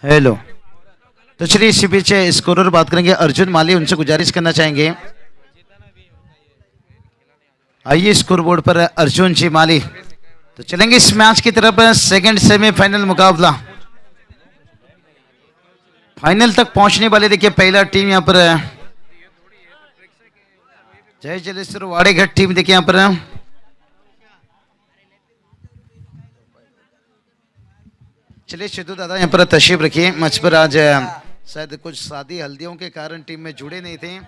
Hello. तो चलिए इसी पीछे स्कोरर बात करेंगे अर्जुन माली, उनसे गुजारिश करना चाहेंगे आइए स्कोर बोर्ड पर अर्जुन जी माली। तो चलेंगे इस मैच की तरफ, सेकंड सेमीफाइनल मुकाबला फाइनल तक पहुंचने वाले। देखिए पहला टीम यहाँ पर जय जलेश्वर वाड़ेघाट टीम, देखिए यहाँ पर चलिए सिद्धू दादा यहाँ पर तशरीफ रखिए मंच पर। आज शायद कुछ शादी हल्दियों के कारण टीम में जुड़े नहीं थे,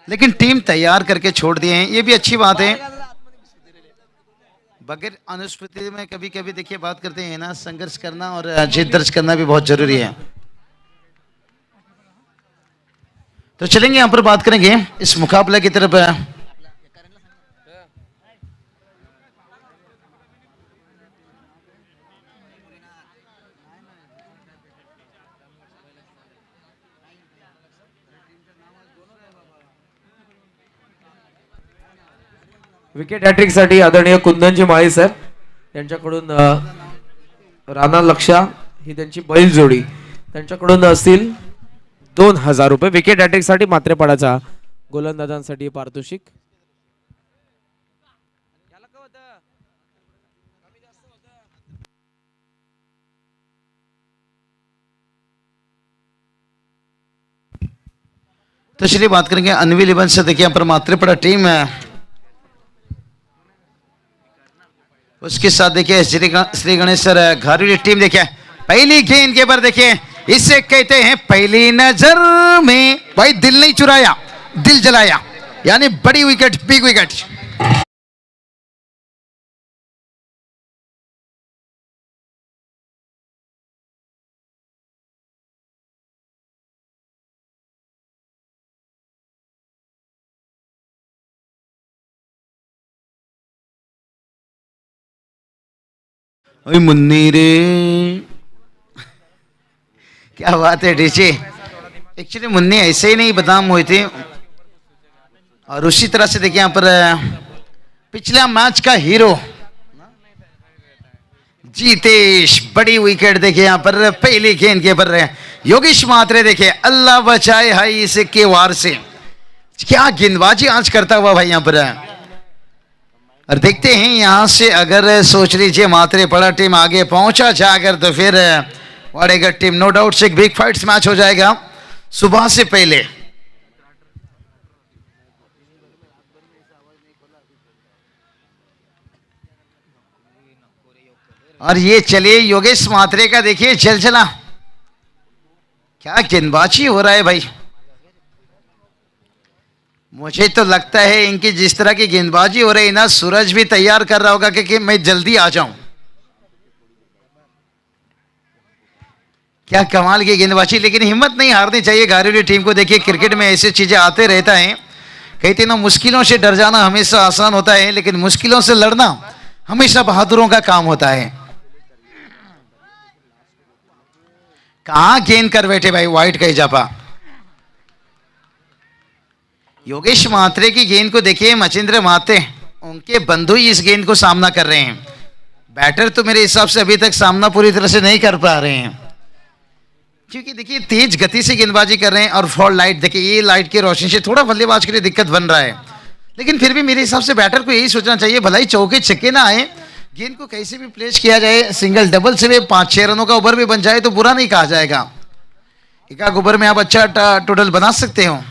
लेकिन टीम तैयार करके छोड़ दिए हैं, ये भी अच्छी बात है। बगैर अनुस्मृति में कभी कभी देखिए बात करते हैं ना, संघर्ष करना और जीत दर्ज करना भी बहुत जरूरी है। तो चलेंगे यहाँ पर बात करेंगे इस मुकाबले की तरफ। विकेट हॅट्रिक साठी आदरणीय कुंदनजी माळी सर यांच्याकडून राणा लक्षा ही त्यांची बैल जोडी, त्यांच्याकडून असतील 2000 रुपये विकेट हॅट्रिक साठी मात्रेपाडाचा गोलंदाजांसाठी पारितोषिक। तो चलिए बात करेंगे अनविल इवन से। देखिए यहाँ पर मात्रेपड़ा टीम है, उसके साथ देखिए श्री गणेश सर घारुली टीम। देखिए पहली गेंद के पर देखिए, इसे कहते हैं पहली नजर में भाई दिल नहीं चुराया दिल जलाया, यानी बड़ी विकेट, बिग विकेट। मुन्नी रे क्या बात है डीजे। एक्चुअली मुन्नी ऐसे ही नहीं बदाम हुए थे, और उसी तरह से देखिए यहाँ पर पिछला मैच का हीरो जीतेश, बड़ी विकेट। देखिए यहाँ पर पहली गेंद के पर योगेश मात्रे, देखिए अल्लाह बचाए हाई इसे के वार से, क्या गेंदबाजी आज करता हुआ भाई यहाँ पर। और देखते हैं यहां से, अगर सोच लीजिए मात्रे पड़ा टीम आगे पहुंचा जाकर, तो फिर वाड़ेघाट टीम नो डाउट से एक बिग फाइट्स मैच हो जाएगा सुबह से पहले। और ये चलिए योगेश मात्रे का देखिए चलचला, क्या गेंदबाजी हो रहा है भाई। मुझे तो लगता है इनकी जिस तरह की गेंदबाजी हो रही है ना, सूरज भी तैयार कर रहा होगा कि मैं जल्दी आ जाऊं। क्या कमाल की गेंदबाजी, लेकिन हिम्मत नहीं हारनी चाहिए घारेलू टीम को। देखिए क्रिकेट में ऐसी चीजें आते रहता है, कहते ना मुश्किलों से डर जाना हमेशा आसान होता है, लेकिन मुश्किलों से लड़ना हमेशा बहादुरों का काम होता है। कहां गेंद कर बैठे भाई वाइट का इजाफा। योगेश मात्रे की गेंद को देखिए, मचिंद्र माते उनके बंधु ही इस गेंद को सामना कर रहे हैं। बैटर तो मेरे हिसाब से अभी तक सामना पूरी तरह से नहीं कर पा रहे हैं, क्योंकि देखिए तेज गति से गेंदबाजी कर रहे हैं। और फॉल लाइट देखिए, ये लाइट की रोशनी से थोड़ा बल्लेबाज के लिए दिक्कत बन रहा है, लेकिन फिर भी मेरे हिसाब से बैटर को यही सोचना चाहिए, भलाई चौके छक्के ना आए, गेंद को कैसे भी प्लेस किया जाए, सिंगल डबल से भी 5-6 रनों का ओवर भी बन जाए तो बुरा नहीं कहा जाएगा। एक ओवर में आप अच्छा टोटल बना सकते हो।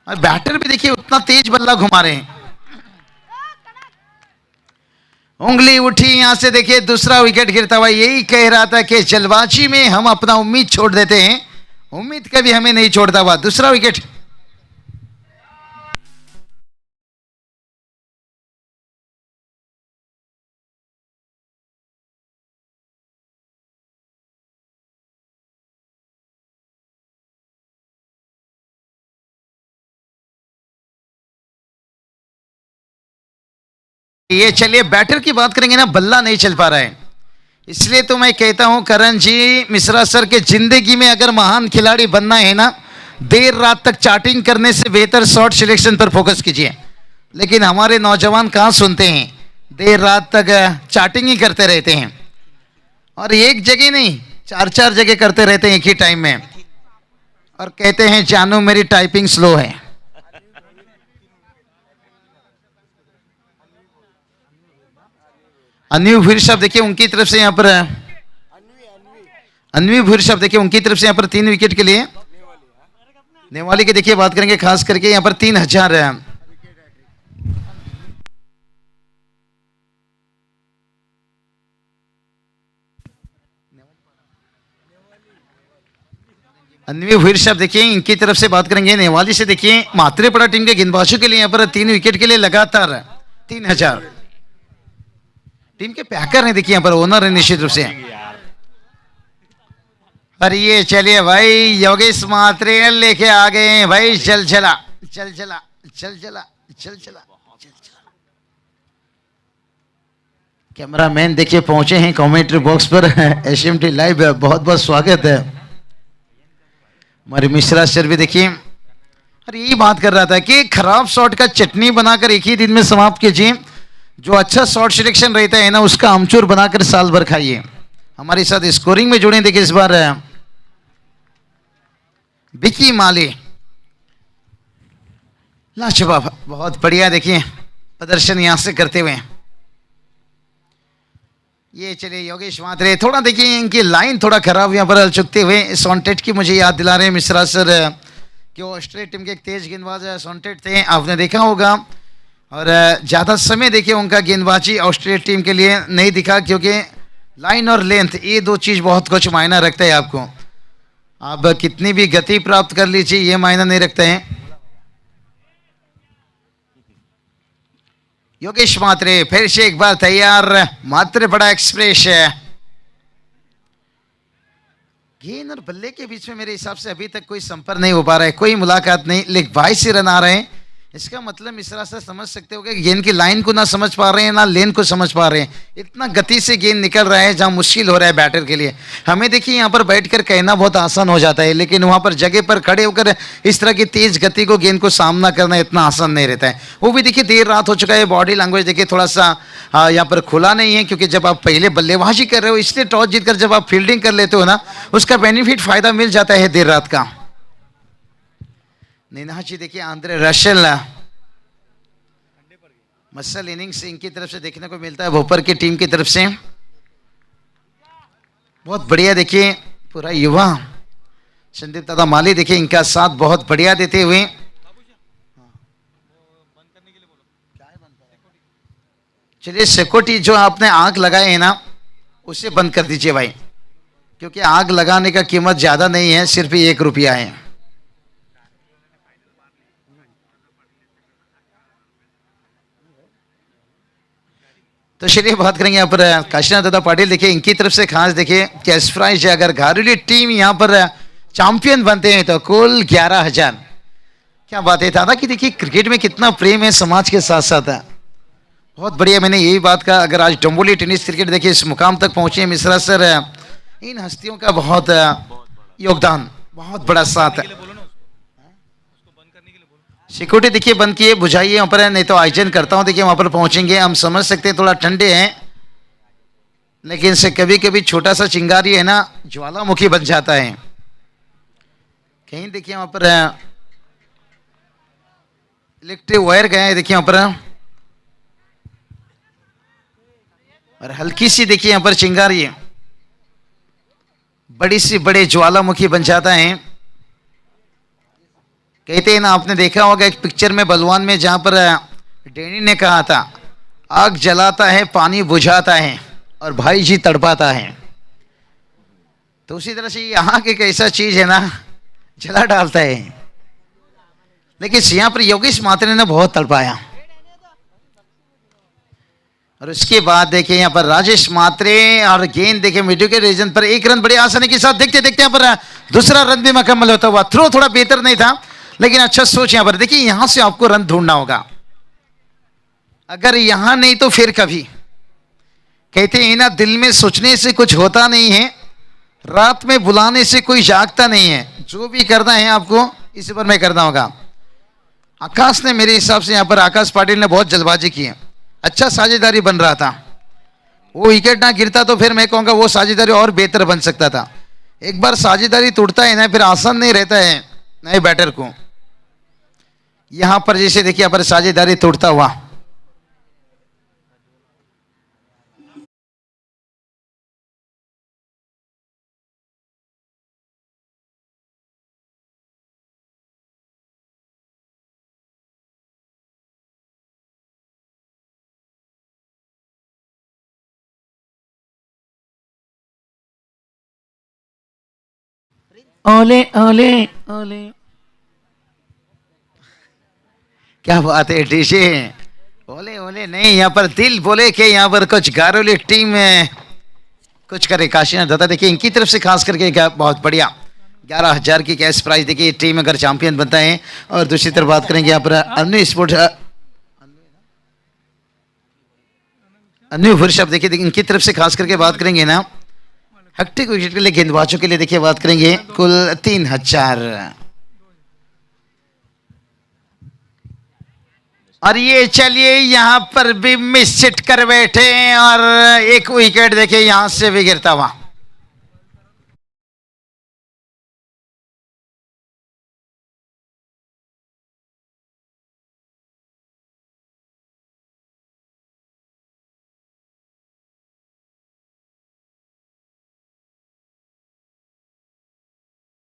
और बैटर भी देखिए उतना तेज बल्ला घुमा रहे हैं। उंगली उठी यहां से, देखिए दूसरा विकेट गिरता हुआ। यही कह रहा था कि जल्दबाजी में हम अपना उम्मीद छोड़ देते हैं, उम्मीद कभी हमें नहीं छोड़ता हुआ। दूसरा विकेट। ये चलिए बैटर की बात करेंगे ना, बल्ला नहीं चल पा रहा है, इसलिए तो मैं कहता हूं करण जी मिश्रा सर के जिंदगी में अगर महान खिलाड़ी बनना है ना, देर रात तक चाटिंग करने से बेहतर शॉट सिलेक्शन पर फोकस कीजिए। लेकिन हमारे नौजवान कहां सुनते हैं, देर रात तक चाटिंग ही करते रहते हैं। और एक जगह नहीं, चार चार जगह करते रहते हैं एक ही टाइम में, और कहते हैं जानू मेरी टाइपिंग स्लो है। अन्वी भूर साहब देखिए उनकी तरफ से यहाँ पर, अन्वी भूर साहब देखिए उनकी तरफ से यहाँ पर 3 विकेट के लिए, नेवाली की देखिए बात करेंगे खास करके यहाँ पर 3000 है। अन्वी भूर साहब देखिए इनकी तरफ से बात करेंगे, नेवाली से देखिए मात्रेपड़ा टीम के गेंदबाजों के लिए यहाँ पर 3 विकेट के लिए लगातार 3000। टीम के पैकर हैं देखिए यहाँ पर, ओनर है निश्चित रूप से। और ये चलिए भाई योगेश मात्रे लेके आ गए हैं भाई, चल चला चल चला चल चला चल चला चल चला। कैमरामैन देखिए पहुंचे हैं कमेंट्री बॉक्स पर, एसएमटी लाइव बहुत बहुत स्वागत है। हमारे मिश्रा सर भी देखिए, और यही बात कर रहा था कि खराब शॉट का चटनी बनाकर एक ही दिन में समाप्त कीजिए, जो अच्छा शॉट सिलेक्शन रहता है ना उसका आमचूर बनाकर साल भर खाइए। हमारे साथ स्कोरिंग में जुड़े देखिए इस बार बिकी माली, लाजवाब बहुत बढ़िया देखिए प्रदर्शन यहां से करते हुए। ये चलिए योगेश मात्रे, थोड़ा देखिए इनकी लाइन थोड़ा खराब यहाँ पर चुकते हुए, सॉन्टेट की मुझे याद दिला रहे हैं मिश्रा सर कि ऑस्ट्रेलिया टीम के एक तेज गेंदबाज सॉन्टेट थे, आपने देखा होगा। और ज़्यादा समय देखिए उनका गेंदबाजी ऑस्ट्रेलिया टीम के लिए नहीं दिखा, क्योंकि लाइन और लेंथ ये 2 चीज़ बहुत कुछ मायना रखता है। आपको आप कितनी भी गति प्राप्त कर लीजिए ये मायना नहीं रखता है। योगेश मात्रे फिर से एक बार तैयार, मात्रेपड़ा एक्सप्रेस। गेंद और बल्ले के बीच में मेरे हिसाब से अभी तक कोई संपर्क नहीं हो पा रहा है, कोई मुलाकात नहीं, लेकिन 22 रन आ रहे हैं। इसका मतलब मिश्रा से समझ सकते हो कि गेंद की लाइन को ना समझ पा रहे हैं ना लेन को समझ पा रहे हैं, इतना गति से गेंद निकल रहा है जहां मुश्किल हो रहा है बैटर के लिए। हमें देखिए यहाँ पर बैठकर कहना बहुत आसान हो जाता है, लेकिन वहां पर जगह पर खड़े होकर इस तरह की तेज गति को गेंद को सामना करना इतना आसान नहीं रहता है। वो भी देखिए देर रात हो चुका है, बॉडी लैंग्वेज देखिए थोड़ा सा यहाँ पर खुला नहीं है, क्योंकि जब आप पहले बल्लेबाजी कर रहे हो इसलिए टॉस जीतकर जब आप फील्डिंग कर लेते हो ना उसका बेनिफिट फायदा मिल जाता है देर रात का। नीनाची देखिए आंद्रे रसेल, मसल इनिंग्स इनकी तरफ से देखने को मिलता है भोपर की टीम की तरफ से। बहुत बढ़िया देखिए पूरा युवा संदीप दादा माली देखिए इनका साथ बहुत बढ़िया देते हुए। चलिए सिक्योरिटी जो आपने आग लगाए हैं ना उसे बंद कर दीजिए भाई, क्योंकि आग लगाने का कीमत ज्यादा नहीं है, सिर्फ 1 रुपया है। तो चलिए बात करेंगे यहाँ पर काशीनाथ दादा पाटिल देखिए इनकी तरफ से खास देखिए कैश प्राइज है, अगर घरेलू टीम यहाँ पर चैंपियन बनते हैं तो कुल 11,000। क्या बात है दादा कि देखिए क्रिकेट में कितना प्रेम है समाज के साथ साथ है, बहुत बढ़िया। मैंने यही बात कहा, अगर आज डोंबोली टेनिस क्रिकेट देखिए इस मुकाम तक पहुंचे मिश्रा सर, इन हस्तियों का बहुत योगदान, बहुत बड़ा साथ है। सिक्योरिटी देखिए बंद किए बुझाइए वहां पर, नहीं तो आयोजन करता हूं देखिए वहां पर पहुंचेंगे। हम समझ सकते हैं थोड़ा ठंडे हैं, लेकिन से कभी कभी छोटा सा चिंगारी है ना ज्वालामुखी बन जाता है। कहीं देखिए वहां पर इलेक्ट्रिक वायर गए हैं देखिए वहां पर, और हल्की सी देखिए यहां पर चिंगारी है, बड़ी सी बड़े ज्वालामुखी बन जाता है। कहते हैं ना आपने देखा होगा एक पिक्चर में बलवान में जहां पर डैनी ने कहा था आग जलाता है पानी बुझाता है और भाई जी तड़पाता है, तो उसी तरह से यहाँ की एक ऐसा चीज है ना जला डालता है, लेकिन यहाँ पर योगेश मात्रे ने बहुत तड़पाया। और उसके बाद देखिए यहाँ पर राजेश मात्रे और गेंद देखिए मिडल के रीजन पर 1 रन बड़ी आसानी के साथ देखते देखते यहाँ पर दूसरा रन भी मुकम्मल होता हुआ। थ्रो थोड़ा बेहतर नहीं था, लेकिन अच्छा सोच यहाँ पर देखिए यहां से आपको रन ढूंढना होगा, अगर यहां नहीं तो फिर कभी। कहते हैं ना दिल में सोचने से कुछ होता नहीं है, रात में बुलाने से कोई जागता नहीं है, जो भी करना है आपको इस पर में करना होगा। आकाश ने मेरे हिसाब से यहाँ पर आकाश पाटिल ने बहुत जल्दबाजी की है, अच्छा साझेदारी बन रहा था, वो विकेट ना गिरता तो फिर मैं कहूंगा वो साझेदारी और बेहतर बन सकता था। एक बार साझेदारी टूटता है ना, फिर आसान नहीं रहता है नए बैटर को। यहां पर जैसे देखिए, यहाँ पर साझेदारी टूटता हुआ। ओले ओले ओले, क्या बात है डीजे। ओले ओले नहीं, यहाँ पर दिल बोले कि यहाँ पर कुछ गारोली टीम में कुछ करे। काशीनाथ दादा देखिए, इनकी तरफ से खास करके क्या बहुत बढ़िया 11,000 की कैश प्राइज देखिए, टीम अगर चैंपियन बनता है। और दूसरी तरफ बात करेंगे यहाँ पर अन्य स्पोर्ट, अन्य वर्षप देखिए, इनकी तरफ से खास करके बात करेंगे ना, हेक्टिक विकेट के लिए गेंदबाजों के लिए देखिए बात करेंगे कुल 3,000। और ये चलिए यहां पर भी मिस हिट कर बैठे हैं, और एक विकेट देखिए यहां से भी गिरता हुआ।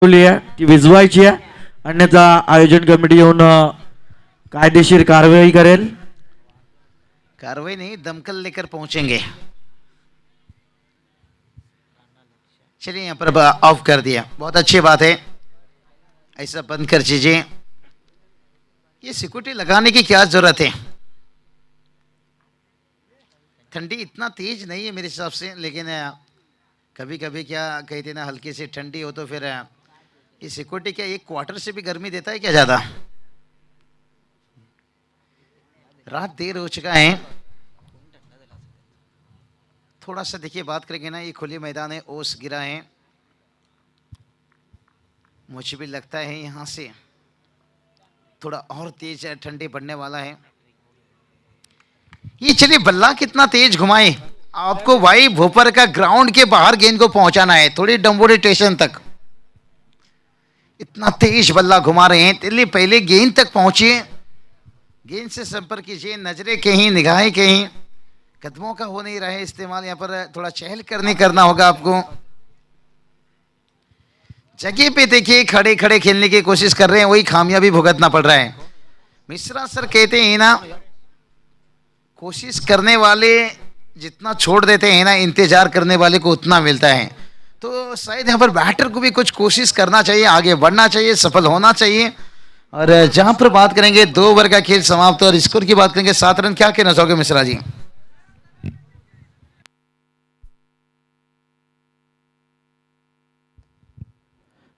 ती विजवायची आहे, अन्यथा आयोजन कमिटी येऊन कायदेशीर कारवाई करेल। कार्रवाई नहीं, दमकल लेकर पहुंचेंगे। चलिए यहां पर ऑफ कर दिया, बहुत अच्छी बात है, ऐसा बंद कर दीजिए। ये सिक्योरिटी लगाने की क्या जरूरत है। ठंडी इतना तेज नहीं है मेरे हिसाब से, लेकिन कभी कभी क्या कहते ना, हल्की सी ठंडी हो तो फिर ये सिक्योरिटी क्या एक क्वार्टर से भी गर्मी देता है क्या ज्यादा। रात देर हो चुका है, थोड़ा सा देखिए बात करेंगे ना, ये खुले मैदान है, ओस गिरा है, मुझे भी लगता है यहाँ से थोड़ा और तेज ठंडी पड़ने वाला है। ये चलिए बल्ला कितना तेज घुमाए, आपको भाई भोपर का ग्राउंड के बाहर गेंद को पहुंचाना है, थोड़ी डंबोरी स्टेशन तक। इतना तेज बल्ला घुमा रहे हैं, चलिए पहले गेंद तक पहुंचिए, गेंद से संपर्क कीजिए, नजरें कहीं निगाहें कहीं, कदमों का हो नहीं रहा है इस्तेमाल, यहाँ पर थोड़ा चहल करना होगा आपको। जगह पे देखिए खड़े खड़े खेलने की कोशिश कर रहे हैं, वही खामियाबी भुगतना पड़ रहा है। मिश्रा सर कहते हैं ना, कोशिश करने वाले जितना छोड़ देते हैं ना, इंतजार करने वाले को उतना मिलता है। तो शायद यहाँ पर बैटर को भी कुछ कोशिश करना चाहिए, आगे बढ़ना चाहिए, सफल होना चाहिए। और जहां पर बात करेंगे 2 ओवर का खेल समाप्त, और स्कोर की बात करेंगे 7 रन, क्या कहना चाहोगे मिश्रा जी।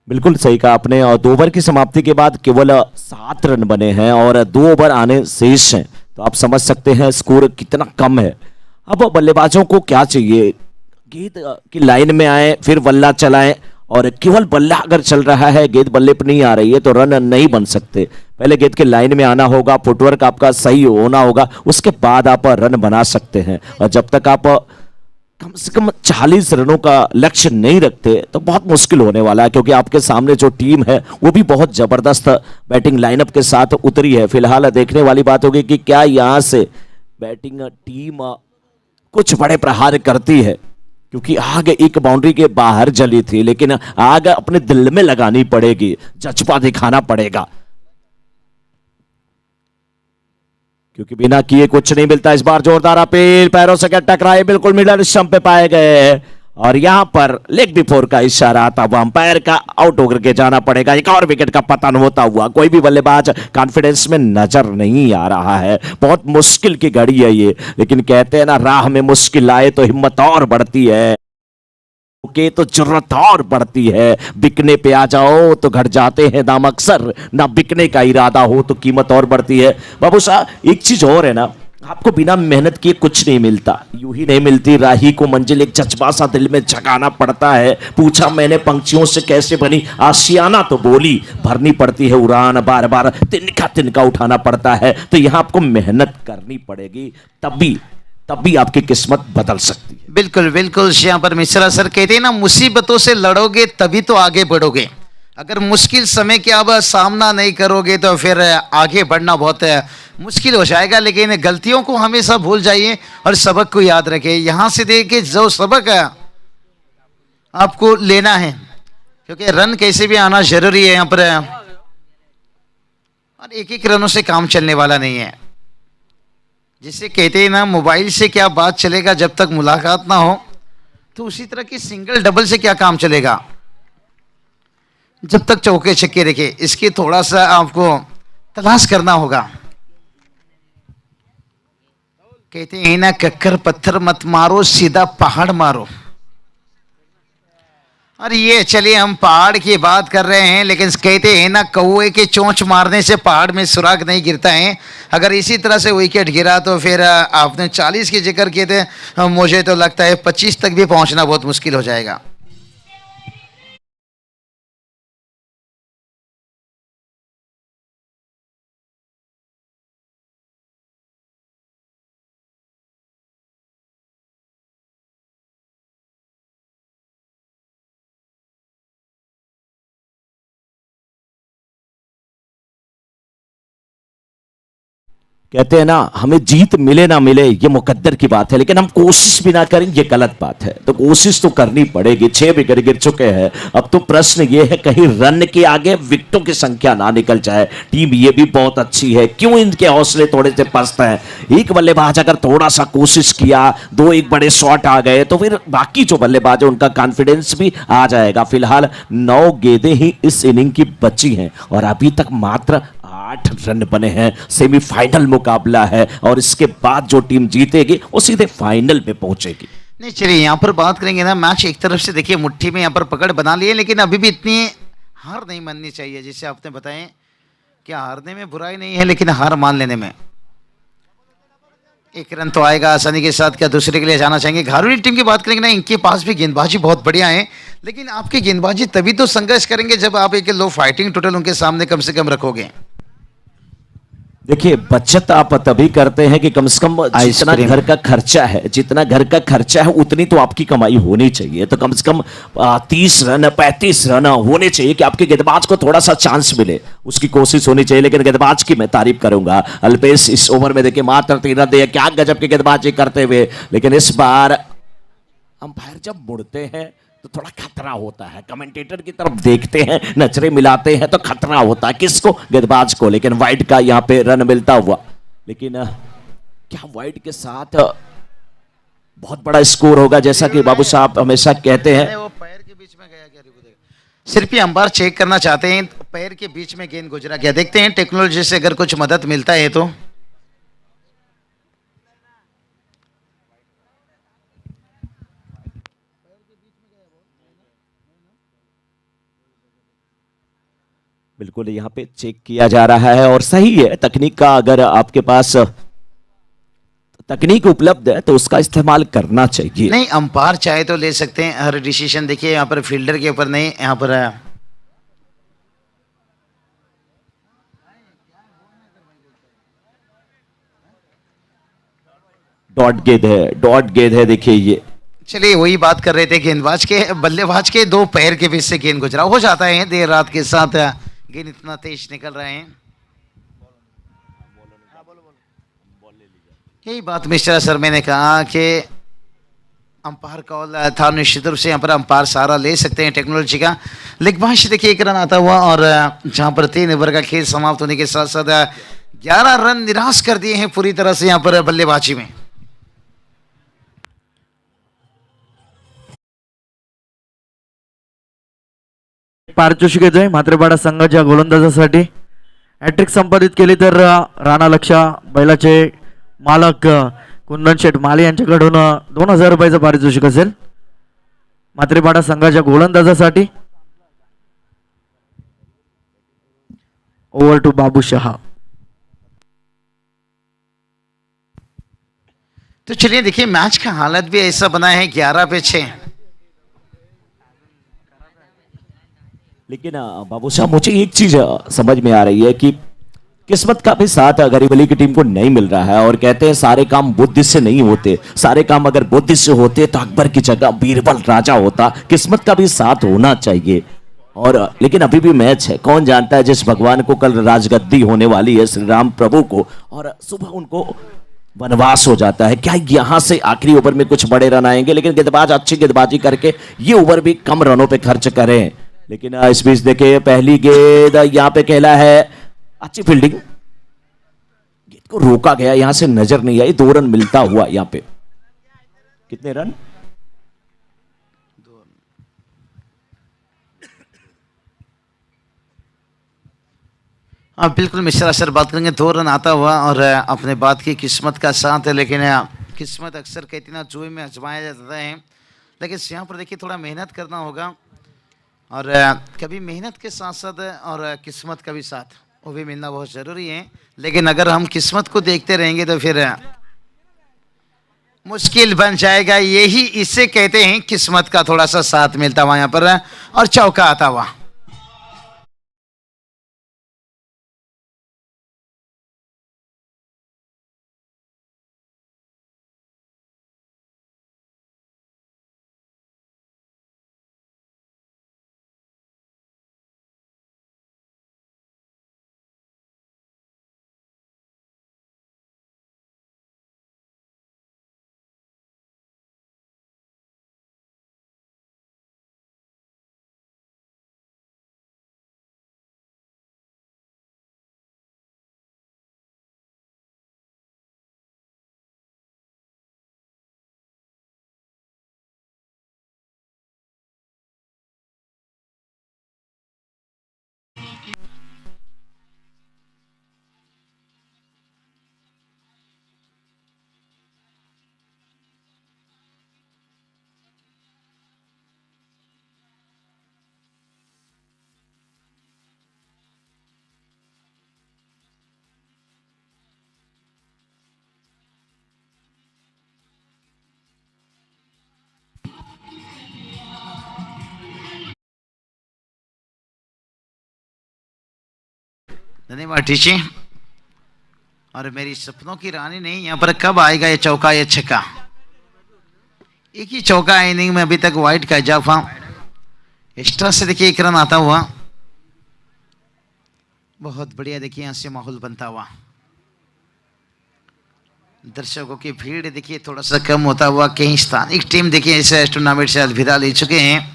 बिल्कुल सही कहा आपने, और 2 ओवर की समाप्ति के बाद केवल 7 रन बने हैं और 2 ओवर आने शेष हैं, तो आप समझ सकते हैं स्कोर कितना कम है। अब बल्लेबाजों को क्या चाहिए, गेंद की लाइन में आए, फिर बल्ला चलाएं, और केवल बल्ला अगर चल रहा है, गेंद बल्ले पर नहीं आ रही है, तो रन नहीं बन सकते। पहले गेंद के लाइन में आना होगा, फुटवर्क आपका सही होना होगा, उसके बाद आप रन बना सकते हैं। और जब तक आप कम से कम 40 रनों का लक्ष्य नहीं रखते तो बहुत मुश्किल होने वाला है, क्योंकि आपके सामने जो टीम है वो भी बहुत जबरदस्त बैटिंग लाइनअप के साथ उतरी है। फिलहाल देखने वाली बात होगी कि क्या यहां से बैटिंग टीम कुछ बड़े प्रहार करती है, क्योंकि आग एक बाउंड्री के बाहर जली थी, लेकिन आग अपने दिल में लगानी पड़ेगी, जज्बा दिखाना पड़ेगा, क्योंकि बिना किए कुछ नहीं मिलता। इस बार जोरदार अपील, पैरों से टकराए, बिल्कुल मिडल स्टंप पे पाए गए, और यहां पर लेग बिफोर का इशारा आता हुआ अंपायर का आउट होकर के जाना पड़ेगा। एक और विकेट का पतन होता हुआ, कोई भी बल्लेबाज कॉन्फिडेंस में नजर नहीं आ रहा है। बहुत मुश्किल की घड़ी है ये, लेकिन कहते हैं ना, राह में मुश्किल आए तो हिम्मत और बढ़ती है, के तो जरूरत और बढ़ती है। बिकने पे आ जाओ तो घट जाते हैं दाम अक्सर, ना बिकने का इरादा हो तो कीमत और बढ़ती है। बाबू साहब, एक चीज और है ना, आपको बिना मेहनत किए कुछ नहीं मिलता, यूं ही नहीं मिलती राही को मंजिल, एक जज्बा सा दिल में जगाना पड़ता है। पूछा मैंने पंक्तियों से कैसे बनी आशियाना, तो बोली भरनी पड़ती है उड़ान, बार बार तिनका तिनका उठाना पड़ता है। तो यहां आपको मेहनत करनी पड़ेगी, तभी तभी आपकी किस्मत बदल सकती है। बिल्कुल बिल्कुल, यहाँ पर मिश्रा सर कहते हैं ना, मुसीबतों से लड़ोगे तभी तो आगे बढ़ोगे। अगर मुश्किल समय के अब सामना नहीं करोगे तो फिर आगे बढ़ना बहुत मुश्किल हो जाएगा। लेकिन गलतियों को हमेशा भूल जाइए और सबक को याद रखिए। यहाँ से देखिए जो सबक है आपको लेना है, क्योंकि रन कैसे भी आना जरूरी है यहाँ पर, और एक एक रनों से काम चलने वाला नहीं है। जिसे कहते हैं ना, मोबाइल से क्या बात चलेगा जब तक मुलाकात ना हो, तो उसी तरह की सिंगल डबल से क्या काम चलेगा जब तक चौके छक्के देखे। इसकी थोड़ा सा आपको तलाश करना होगा। कहते हैं ना, कक्कर पत्थर मत मारो, सीधा पहाड़ मारो। और ये चलिए हम पहाड़ की बात कर रहे हैं, लेकिन कहते हैं ना, कौवे के चोंच मारने से पहाड़ में सुराग नहीं गिरता है। अगर इसी तरह से विकेट गिरा तो फिर आपने 40 की जिक्र किए थे, मुझे तो लगता है 25 तक भी पहुंचना बहुत मुश्किल हो जाएगा। कहते हैं ना, हमें जीत मिले ना मिले ये मुकद्दर की बात है, लेकिन हम कोशिश भी ना करें ये गलत बात है। तो कोशिश तो करनी पड़ेगी। 6 विकेट गिर चुके हैं। अब तो प्रश्न ये है कहीं रन के आगे विकेटों की संख्या ना निकल जाए। टीम ये भी बहुत अच्छी है, क्यों इनके हौसले थोड़े से पस्त हैं। एक बल्लेबाज अगर थोड़ा सा कोशिश किया, 2-1 बड़े शॉट आ गए, तो फिर बाकी जो बल्लेबाज है उनका कॉन्फिडेंस भी आ जाएगा। फिलहाल 9 गेंदें ही इस इनिंग की बची हैं और अभी तक मात्र 8 रन बने हैं। सेमीफाइनल मुकाबला है और इसके बाद जो टीम जीतेगी वो सीधे फाइनल में पहुंचेगी। नहीं, चलिए यहाँ पर बात करेंगे ना, मैच एक तरफ से देखिए मुट्ठी में यहाँ पर पकड़ बना लिए, लेकिन अभी भी इतनी हार नहीं माननी चाहिए। जैसे आपने बताएं कि हारने में बुराई नहीं है, लेकिन हार मान लेने में। एक रन तो आएगा आसानी के साथ। क्या दूसरे के लिए जाना चाहेंगे? घारुली टीम की बात करेंगे ना, इनके पास भी गेंदबाजी बहुत बढ़िया है, लेकिन आपकी गेंदबाजी तभी तो संघर्ष करेंगे जब आप एक लो फाइटिंग टोटल उनके सामने कम से कम रखोगे। देखिए, बचत आप तभी करते हैं कि कम से कम जितना घर का खर्चा है, जितना घर का खर्चा है उतनी तो आपकी कमाई होनी चाहिए। तो कम से कम 30 रन 35 रन होने चाहिए कि आपके गेंदबाज को थोड़ा सा चांस मिले, उसकी कोशिश होनी चाहिए। लेकिन गेंदबाज की मैं तारीफ करूंगा। अल्पेश इस ओवर में देखिए मात्र 3 रन दिए, क्या गजब की गेंदबाजी करते हुए। लेकिन इस बार अंपायर जब मुड़ते हैं तो थोड़ा खतरा होता है। कमेंटेटर की तरफ देखते हैं, नजरें मिलाते हैं तो खतरा होता है। किसको? गेंदबाज को। लेकिन वाइड का यहां पे रन मिलता हुआ, लेकिन क्या वाइड के साथ बहुत बड़ा स्कोर होगा, जैसा कि बाबू साहब हमेशा कहते हैं। वो पैर के बीच में गया क्या? सिर्फ ये अंपायर चेक करना चाहते हैं, पैर के बीच में गेंद गुजरा क्या। देखते हैं टेक्नोलॉजी से अगर कुछ मदद मिलता है तो। बिल्कुल यहाँ पे चेक किया जा रहा है और सही है। तकनीक का अगर आपके पास तकनीक उपलब्ध है तो उसका इस्तेमाल करना चाहिए। नहीं, अंपायर चाहे तो ले सकते हैं हर डिसीजन। देखिए यहाँ पर फील्डर के ऊपर नहीं, यहाँ पर डॉट गेंद है, डॉट गेंद है। देखिए ये, चलिए वही बात कर रहे थे, गेंदबाज के बल्लेबाज के 2 पैर के बीच से गेंद गुजरा। हो जाता है देर रात के साथ, गेंद इतना तेज निकल रहे हैं। यही बात मिस्टर सर मैंने कहा कि अंपायर कॉल था, निश्चित रूप से यहाँ पर अंपायर सारा ले सकते हैं टेक्नोलॉजी का। लेगबाज देखिए 1 रन आता हुआ और जहाँ पर 3 ओवर का खेल समाप्त होने के साथ साथ 11 रन निराश कर दिए हैं पूरी तरह से यहाँ पर बल्लेबाजी में। पारितोषिक येतोय म्हात्रेपाडा संघाच्या गोलंदाजासाठी। हॅट्रिक संपादित केली तर राणा लक्षा बैलाचे मालक कुंदन शेठ माले यांच्याकडून 2000 रुपयाचं पारितोषिक असेल म्हात्रेपाडा संघाच्या गोलंदाजासाठी। ओव्हर टू बाबू शहा। तो चलिए देखिए मैच का हालत भी ऐसा बना है 11 पे 6। लेकिन बाबू साहब मुझे एक चीज समझ में आ रही है कि किस्मत का भी साथ गरीबली की टीम को नहीं मिल रहा है और कहते हैं सारे काम बुद्धि से नहीं होते, सारे काम अगर बुद्धि से होते तो अकबर की जगह बीरबल राजा होता। किस्मत का भी साथ होना चाहिए। और लेकिन अभी भी मैच है, कौन जानता है जिस भगवान को कल राजगद्दी होने वाली है श्री राम प्रभु को, और सुबह उनको वनवास हो जाता है, क्या यहां से आखिरी ओवर में कुछ बड़े रन आएंगे। लेकिन गेंदबाज अच्छी गेंदबाजी करके ये ओवर भी कम रनों पे खर्च करें। लेकिन इस बीच देखिए पहली गेंद यहां पे खेला है, अच्छी फील्डिंग, गेंद को रोका गया, यहां से नजर नहीं आई, 2 रन मिलता हुआ यहां पे। कितने रन? हाँ बिल्कुल मिश्रा सर बात करेंगे, 2 रन आता हुआ और अपने बात की किस्मत का साथ है। लेकिन किस्मत अक्सर कहती ना जुए में आजमाया जाता है, लेकिन यहाँ पर देखिए थोड़ा मेहनत करना होगा और कभी मेहनत के साथ साथ और किस्मत का भी साथ वो भी मिलना बहुत ज़रूरी है। लेकिन अगर हम किस्मत को देखते रहेंगे तो फिर मुश्किल बन जाएगा। यही इसे कहते हैं किस्मत का थोड़ा सा साथ मिलता हुआ यहाँ पर और चौका आता हुआ। धन्यवाद टीची। और मेरी सपनों की रानी नहीं, यहाँ पर कब आएगा ये चौका ये छक्का। एक ही चौका इनिंग में अभी तक वाइट का इजाफा, एक्स्ट्रा से देखिए 1 रन आता हुआ, बहुत बढ़िया देखिए यहाँ से माहौल बनता हुआ। दर्शकों की भीड़ देखिए थोड़ा सा कम होता हुआ, कहीं स्थानिक टीम देखिए इस टूर्नामेंट से अलविदा ले चुके हैं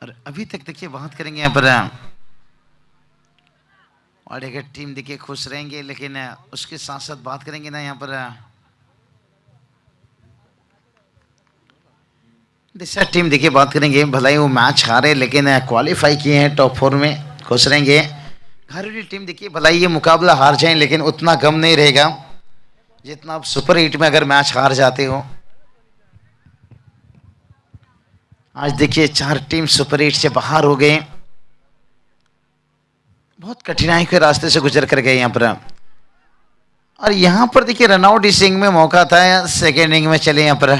और अभी तक देखिए बात करेंगे यहाँ पर और एक टीम देखिए खुश रहेंगे, लेकिन उसके साथ साथ बात करेंगे ना यहाँ पर दूसरा टीम देखिए बात करेंगे, भला ही वो मैच हारे लेकिन क्वालिफाई किए हैं टॉप 4 में, खुश रहेंगे। घरेलू टीम देखिए भला ही ये मुकाबला हार जाए लेकिन उतना गम नहीं रहेगा जितना आप सुपर 8 में अगर मैच हार जाते हो। आज देखिए 4 टीम सुपर 8 से बाहर हो गए, बहुत कठिनाई के रास्ते से गुजर कर गए यहाँ पर। और यहाँ पर देखिए रनआउट इस इनिंग में मौका था, सेकेंड इनिंग में चले यहाँ पर।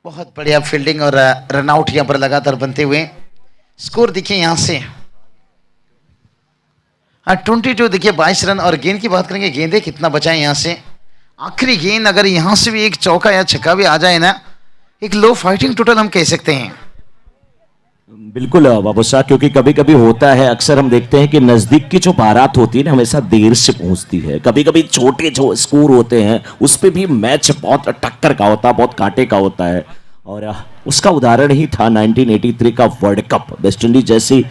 बहुत बढ़िया फील्डिंग और रनआउट यहाँ पर लगातार बनते हुए। स्कोर देखिए यहाँ से 22 देखिए 22 रन। और गेंद की बात करेंगे, गेंदे कितना बचाए यहाँ से, आखिरी गेंद अगर यहाँ से भी एक चौका या छक्का भी आ जाए ना, एक लो फाइटिंग टोटल हम कह सकते हैं। बिल्कुल बाबू साहब, क्योंकि कभी कभी होता है, अक्सर हम देखते हैं कि नजदीक की जो बारात होती है ना हमेशा देर से पहुंचती है। कभी कभी छोटे जो स्कोर होते हैं उस पे भी मैच बहुत टक्कर का होता है, बहुत कांटे का होता है। और उसका उदाहरण ही था 1983 का वर्ल्ड कप। वेस्ट इंडीज जैसी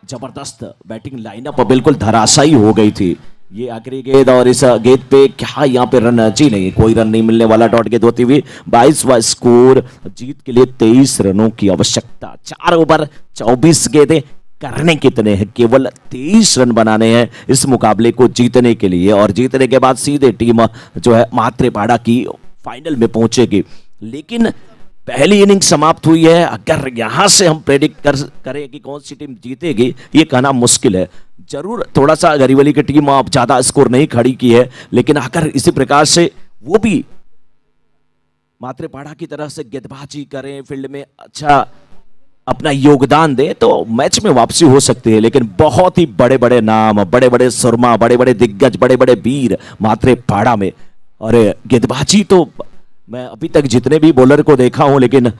जबरदस्त बैटिंग लाइनअप बिल्कुल धराशायी हो गई थी। ये आखिरी गेंद और इस गेंद पे क्या यहाँ पे रन जी नहीं, कोई रन नहीं मिलने वाला। डॉट गेंद होती हुई 22वां स्कोर, जीत के लिए 23 रनों की आवश्यकता। 4 ओवर 24 गेंदें करने कितने हैं, केवल 23 रन बनाने हैं इस मुकाबले को जीतने के लिए। और जीतने के बाद सीधे टीम जो है महात्रेपाड़ा की फाइनल में पहुंचेगी। लेकिन पहली इनिंग समाप्त हुई है, अगर यहां से हम प्रेडिक्ट करें कि कौन सी टीम जीतेगी ये कहना मुश्किल है। जरूर थोड़ा सा गरीबली की टीम अब ज्यादा स्कोर नहीं खड़ी की है, लेकिन अगर इसी प्रकार से वो भी मात्रेपाड़ा की तरह से गेंदबाजी करें, फील्ड में अच्छा अपना योगदान दे तो मैच में वापसी हो सकती है। लेकिन बहुत ही बड़े बड़े नाम, बड़े बड़े सुरमा, बड़े बड़े दिग्गज, बड़े बड़े वीर मात्रेपाड़ा में। और गेंदबाजी तो मैं अभी तक जितने भी बॉलर को देखा हूं, लेकिन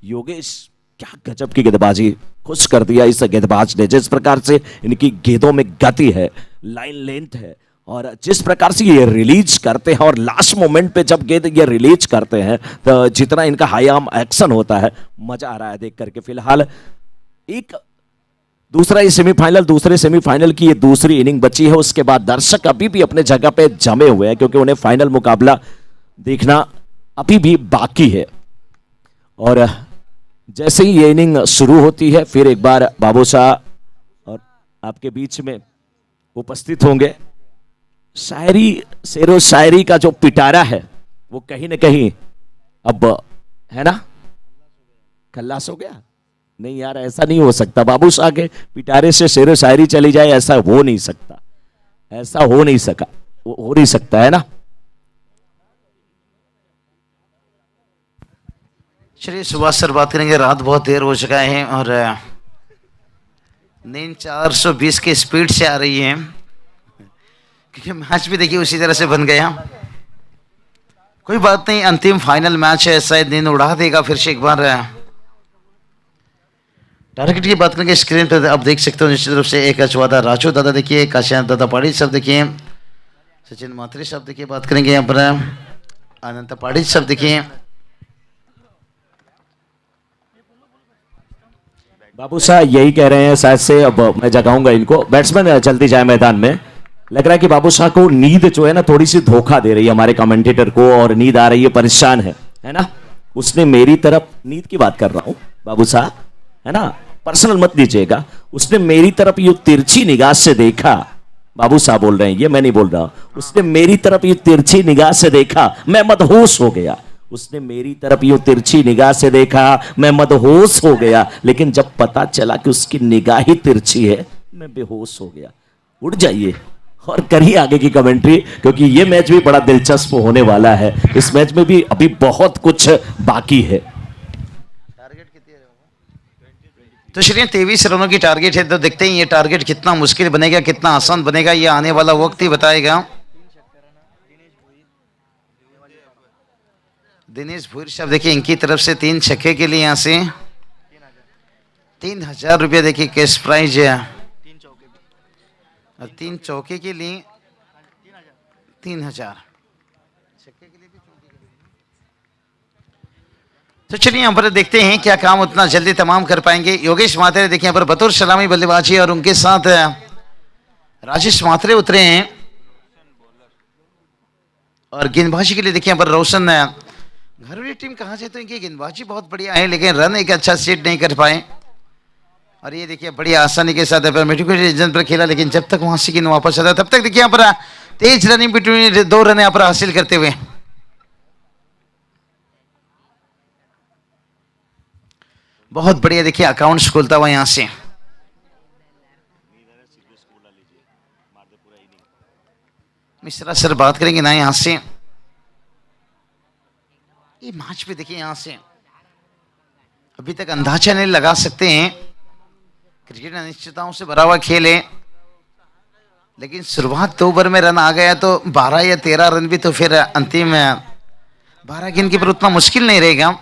योगेश क्या गजब की गेंदबाजी, खुश कर दिया इस गेंदबाज ने। जिस प्रकार से इनकी गेंदों में गति है, लाइन लेंथ है, और जिस प्रकार से ये रिलीज करते हैं, और लास्ट मोमेंट पे जब गेंद ये रिलीज करते हैं तो जितना इनका हाई आर्म एक्शन होता है, मजा आ रहा है देख करके। फिलहाल एक दूसरा ये सेमीफाइनल, दूसरे सेमीफाइनल की ये दूसरी इनिंग बची है। उसके बाद दर्शक अभी भी अपने जगह पे जमे हुए हैं, क्योंकि उन्हें फाइनल मुकाबला देखना अभी भी बाकी है। और जैसे ही ये इनिंग शुरू होती है, फिर एक बार बाबू शाह और आपके बीच में उपस्थित होंगे। शायरी, शेरो शायरी का जो पिटारा है वो कहीं ना कहीं अब है ना, खल्लास हो गया। नहीं यार, ऐसा नहीं हो सकता। बाबू शाह के पिटारे से शेरो शायरी चली जाए, ऐसा हो नहीं सकता, ऐसा हो नहीं सका, हो नहीं सकता, है ना। चलिए सुभाष सर बात करेंगे। रात बहुत देर हो चुका है और नींद 420 की स्पीड से आ रही है, क्योंकि मैच भी देखिए उसी तरह से बन गया। कोई बात नहीं, अंतिम फाइनल मैच है, शायद नींद उड़ा देगा फिर से एक बार। टारगेट की बात करेंगे, स्क्रीन पर आप देख सकते हो निश्चित रूप से एक अचवादा राजू दादा देखिए, काशियान दादा पाड़ी सब देखिए, सचिन मात्रे सब देखिए, बात करेंगे यहाँ पर अनंत पाड़ी सब देखिए। बाबू साहब यही कह रहे हैं शायद से, अब मैं जगाऊंगा इनको। बैट्समैन जल्दी जाए मैदान में। लग रहा है कि बाबू शाह को नींद जो है ना थोड़ी सी धोखा दे रही है हमारे कमेंटेटर को, और नींद आ रही है, परेशान है ना। उसने मेरी तरफ, नींद की बात कर रहा हूं बाबू साहब, है ना, पर्सनल मत लीजिएगा। उसने मेरी तरफ यूं तिरछी निगाह से देखा, बाबू साहब बोल रहे हैं, ये मैं नहीं बोल रहा। उसने मेरी तरफ यूं तिरछी निगाह से देखा, मैं मदहोश हो गया। उसने मेरी तरफ यूं तिरछी निगाह से देखा, मैं मदहोश हो गया। लेकिन जब पता चला कि उसकी निगाह ही तिरछी है, मैं बेहोश हो गया। उठ जाइए और करिए आगे की कमेंट्री, क्योंकि ये मैच भी बड़ा दिलचस्प होने वाला है। इस मैच में भी अभी बहुत कुछ बाकी है। तो चलिए 23 रनों की टारगेट है, तो देखते हैं ये टारगेट कितना मुश्किल बनेगा, कितना आसान बनेगा, ये आने वाला वक्त ही बताएगा। दिनेश भूर साहब देखिए, इनकी तरफ से 3 छक्के के लिए यहाँ से 3000 रुपये देखिए कैश प्राइज है, और 3 चौके के लिए 3000। तो चलिए यहाँ पर देखते हैं क्या काम उतना जल्दी तमाम कर पाएंगे। योगेश मात्रे देखिए यहाँ पर बतौर सलामी बल्लेबाजी, और उनके साथ राजेश मात्रे उतरे हैं, और गेंदबाजी के लिए देखिए यहाँ पर रोशन, घरेलू टीम कहाँ से, तो इनकी गेंदबाजी बहुत बढ़िया है, लेकिन रन एक अच्छा सेट नहीं कर पाए। और ये देखिए बड़ी आसानी के साथ रीजन पर खेला, लेकिन जब तक वहां से गेंद वापस आता तब तक देखिए यहाँ पर तेज रनिंग बिटवीन 2 रन यहाँ पर हासिल करते हुए। बहुत बढ़िया देखिए अकाउंट्स खोलता हुआ यहाँ से। मिश्रा सर बात करेंगे ना यहाँ से, ये मैच पे देखिए यहाँ से अभी तक अंदाजा नहीं लगा सकते हैं। क्रिकेट अनिश्चितताओं से भरा हुआ खेल है, लेकिन शुरुआत 2 ओवर में रन आ गया तो 12 या 13 रन भी तो फिर अंतिम 12 गेंद के पर उतना मुश्किल नहीं रहेगा।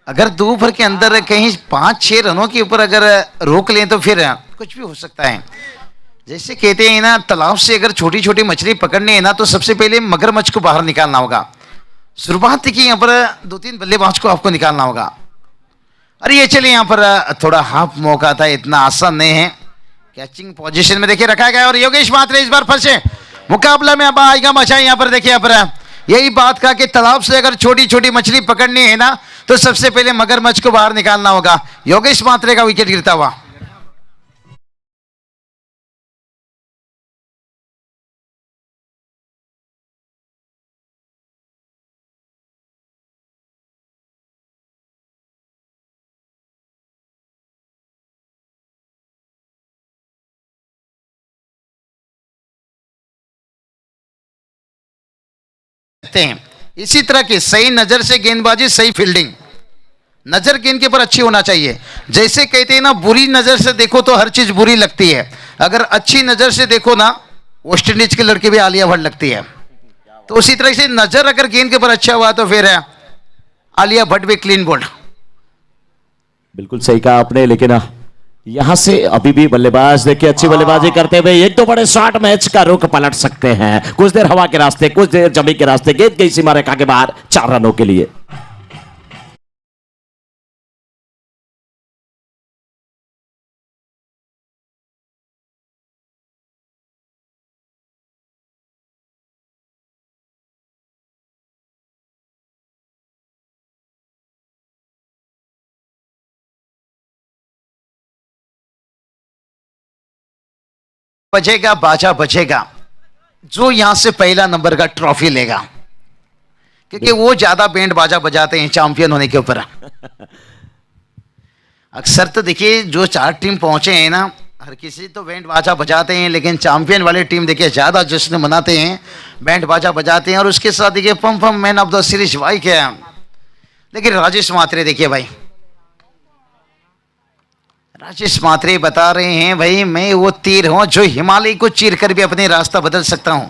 अगर 2 ओवर के अंदर कहीं 5-6 रनों के ऊपर अगर रोक लें तो फिर कुछ भी हो सकता है। जैसे कहते हैं ना, तालाब से अगर छोटी छोटी मछली पकड़नी है ना, तो सबसे पहले मगरमच्छ को बाहर निकालना होगा। शुरुआत देखिए यहाँ पर 2-3 बल्लेबाज को आपको निकालना होगा। अरे ये चलिए यहाँ पर थोड़ा हाफ मौका था, इतना आसान नहीं है। कैचिंग पोजीशन में देखिए रखा गया, और योगेश मात्रे इस बार फंसे मुकाबला में। अब आएगा मचा यहाँ पर देखिए, यहाँ पर यही बात कहा कि तालाब से अगर छोटी छोटी मछली पकड़नी है ना, तो सबसे पहले मगरमच्छ को बाहर निकालना होगा। योगेश मात्रे का विकेट गिरता हुआ। हैं इसी तरह की सही नजर से गेंदबाजी, सही फील्डिंग, नजर गेंद के ऊपर अच्छी होना चाहिए। जैसे कहते हैं ना, बुरी नजर से देखो तो हर चीज बुरी लगती है, अगर अच्छी नजर से देखो ना, वेस्ट इंडीज के लड़के भी आलिया भट्ट लगती है। तो उसी तरह से नजर अगर गेंद के ऊपर अच्छा हुआ तो फिर आलिया भट्ट भी क्लीन बोल्ड। बिल्कुल सही कहा आपने, लेकिन यहां से अभी भी बल्लेबाज देखिए अच्छी बल्लेबाजी करते हुए एक तो बड़े शॉट मैच का रुख पलट सकते हैं। कुछ देर हवा के रास्ते, कुछ देर जमी के रास्ते, गेंद गई सीमा रेखा के बाहर 4 रनों के लिए। बजेगा बाजा बजेगा, जो यहां से पहला नंबर का ट्रॉफी लेगा, क्योंकि वो ज्यादा बैंड बाजा बजाते हैं चैंपियन होने के ऊपर। अक्सर तो देखिए जो 4 टीम पहुंचे हैं ना, हर किसी तो बैंड बाजा बजाते हैं, लेकिन चैंपियन वाले टीम देखिए ज्यादा जश्न मनाते हैं, बैंड बाजा बजाते हैं, और उसके साथ देखिए पम पम मैन ऑफ द सीरीज भाई क्या। लेकिन राजेश मात्रे देखिए भाई, राजेश मात्रे बता रहे हैं भाई मैं वो तीर हूं जो हिमालय को चीर कर भी अपने रास्ता बदल सकता हूं।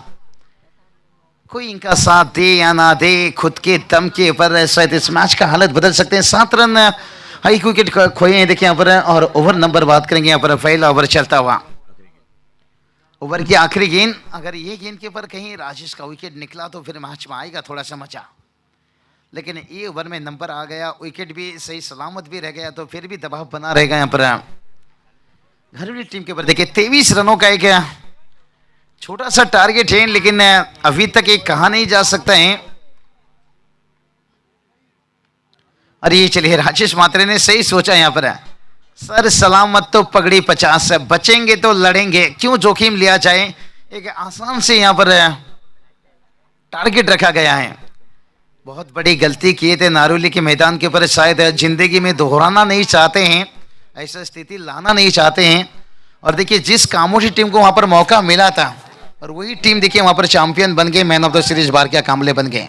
कोई इनका साथ दे या ना दे, खुद के दम के ऊपर शायद इस मैच का हालत बदल सकते हैं। 7 रन हाई विकेट खोए हैं देखिए यहाँ पर। और ओवर नंबर बात करेंगे यहाँ पर, पहला ओवर चलता हुआ, ओवर की आखिरी गेंद, अगर ये गेंद के ऊपर कहीं राजेश का विकेट निकला तो फिर मैच में आएगा थोड़ा सा मजा, लेकिन ये ओवर में नंबर आ गया, विकेट भी सही सलामत भी रह गया, तो फिर भी दबाव बना रहेगा यहाँ पर घरेलू टीम के ऊपर। देखिए 23 रनों का एक छोटा सा टारगेट है, लेकिन अभी तक एक कहा नहीं जा सकता है। अरे ये चलिए, राजेश मात्रे ने सही सोचा यहाँ पर, सर सलामत तो पगड़ी 50 है, बचेंगे तो लड़ेंगे, क्यों जोखिम लिया जाए। एक आसान से यहाँ पर टारगेट रखा गया है। बहुत बड़ी गलती किए थे नारोली के मैदान के ऊपर, शायद जिंदगी में दोहराना नहीं चाहते हैं, ऐसा स्थिति लाना नहीं चाहते हैं। और देखिए जिस कामोशी टीम को वहां पर मौका मिला था, और वही टीम देखिए वहां पर चैंपियन बन गए, मैन ऑफ द सीरीज बार क्या कामले बन गए।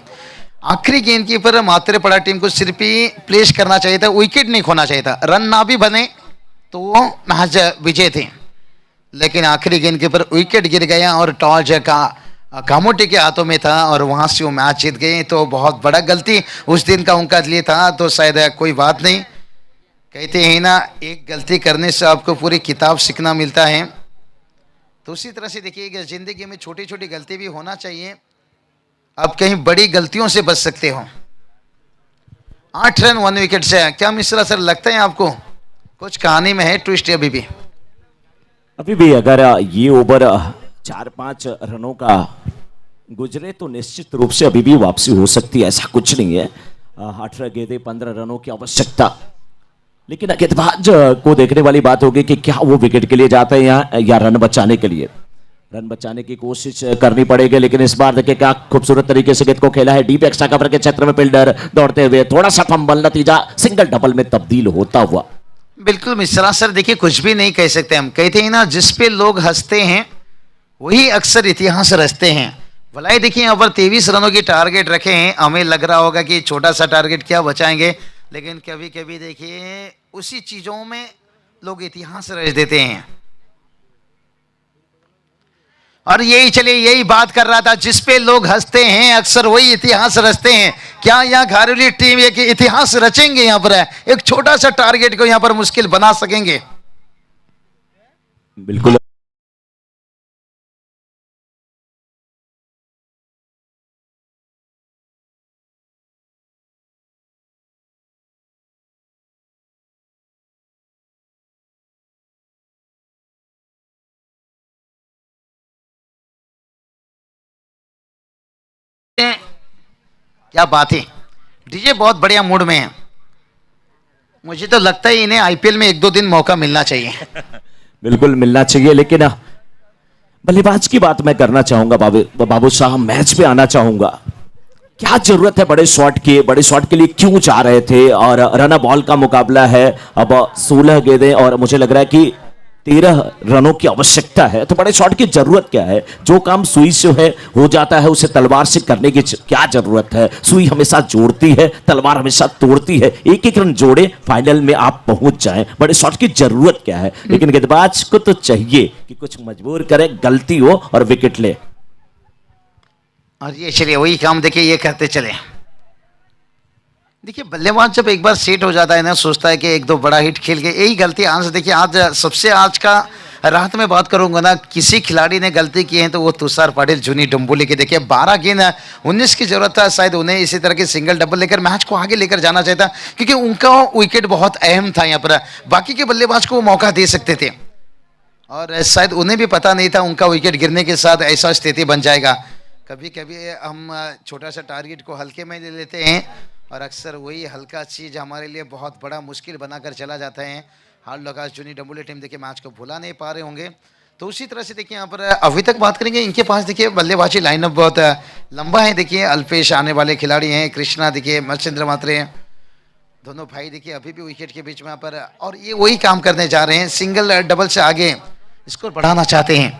आखिरी गेंद के ऊपर मात्रे पड़ा टीम को सिर्फ ही प्लेस करना चाहिए था, विकेट नहीं खोना चाहिए था, रन ना भी बने तो वो मैच विजय थे, लेकिन आखिरी गेंद के ऊपर विकेट गिर गया और टॉस का कामोटी के हाथों में था, और वहां से वो मैच जीत गए। तो बहुत बड़ा गलती उस दिन का उनका लिए था, तो शायद कोई बात नहीं, कहते हैं ना एक गलती करने से आपको पूरी किताब सीखना मिलता है। तो उसी तरह से देखिए जिंदगी में छोटी छोटी गलती भी होना चाहिए, आप कहीं बड़ी गलतियों से बच सकते हो। 8 रन 1 विकेट से, क्या मिश्रा सर लगता है आपको कुछ कहानी में है ट्विस्ट? अभी भी अगर ये ओवर 4-5 रनों का गुजरे तो निश्चित रूप से अभी भी वापसी हो सकती है, ऐसा कुछ नहीं है। 18 गेंदें 15 रनों की आवश्यकता, लेकिन गेंदबाज को देखने वाली बात होगी कि क्या वो विकेट के लिए जाता है या रन बचाने के लिए। रन बचाने की कोशिश करनी पड़ेगी, लेकिन इस बार देखिए क्या खूबसूरत तरीके से गेंद को खेला है डीप एक्स्ट्रा कवर के क्षेत्र में, फील्डर दौड़ते हुए थोड़ा सा फंबल, नतीजा सिंगल डबल में तब्दील होता हुआ। बिल्कुल मिश्रा सर, देखिए कुछ भी नहीं कह सकते हम, कहते हैं ना जिस पे लोग हंसते हैं वही अक्सर इतिहास रचते हैं। भलाई देखिए यहाँ पर 23 रनों की टारगेट रखे हैं, हमें लग रहा होगा कि छोटा सा टारगेट क्या बचाएंगे, लेकिन कभी कभी देखिए उसी चीजों में लोग इतिहास रच देते हैं। और यही चलिए यही बात कर रहा था, जिस पे लोग हंसते हैं अक्सर वही इतिहास रचते हैं। क्या यहाँ घरेलू टीम एक इतिहास रचेंगे? यहाँ पर एक छोटा सा टारगेट को यहाँ पर मुश्किल बना सकेंगे? बिल्कुल क्या बात है, डीजे बहुत बढ़िया मूड में है। मुझे तो लगता है इन्हें आईपीएल में 1-2 दिन मौका मिलना चाहिए। बिल्कुल मिलना चाहिए, लेकिन बल्लेबाज की बात मैं करना चाहूंगा। बाबू साहब मैच पे आना चाहूंगा, क्या जरूरत है बड़े शॉट की? बड़े शॉट के लिए क्यों जा रहे थे? और रन बॉल का मुकाबला है, अब 16 गेंदें और मुझे लग रहा है कि 13 रनों की आवश्यकता है, तो बड़े शॉट की जरूरत क्या है? जो काम सुई से है हो जाता है, उसे तलवार से करने की क्या जरूरत है? सुई हमेशा जोड़ती है, तलवार हमेशा तोड़ती है। एक एक रन जोड़े, फाइनल में आप पहुंच जाएं। बड़े शॉट की जरूरत क्या है? लेकिन गेंदबाज को तो चाहिए कि कुछ मजबूर करे, गलती हो और विकेट ले। और ये चलिए वही काम देखिए ये करते चले। देखिए बल्लेबाज जब एक बार सेट हो जाता है ना, सोचता है कि एक दो बड़ा हिट खेल के, यही गलती आज देखिए आज सबसे आज का रात में बात करूंगा ना, किसी खिलाड़ी ने गलती की है तो वो तुषार पाटिल जूनी डुम्बुली के। देखिए 12 गेंद 19 की जरूरत था, शायद उन्हें इसी तरह के सिंगल डबल लेकर मैच को आगे लेकर जाना चाहिए था, क्योंकि उनका विकेट बहुत अहम था यहाँ पर। बाकी के बल्लेबाज को वो मौका दे सकते थे और शायद उन्हें भी पता नहीं था उनका विकेट गिरने के साथ ऐसा स्थिति बन जाएगा। कभी कभी हम छोटा सा टारगेट को हल्के में ले लेते हैं और अक्सर वही हल्का चीज़ हमारे लिए बहुत बड़ा मुश्किल बनाकर चला जाता है। हाल लगा जूनी डम्बुले टीम देखिए मैच को भुला नहीं पा रहे होंगे। तो उसी तरह से देखिए यहाँ पर अभी तक बात करेंगे, इनके पास देखिए बल्लेबाजी लाइनअप बहुत लंबा है। देखिए अल्पेश आने वाले खिलाड़ी हैं, कृष्णा देखिए, मच्छिंद्र मात्रे, दोनों भाई देखिए अभी भी विकेट के बीच में यहाँ पर, और ये वही काम करने जा रहे हैं, सिंगल डबल से आगे स्कोर बढ़ाना चाहते हैं।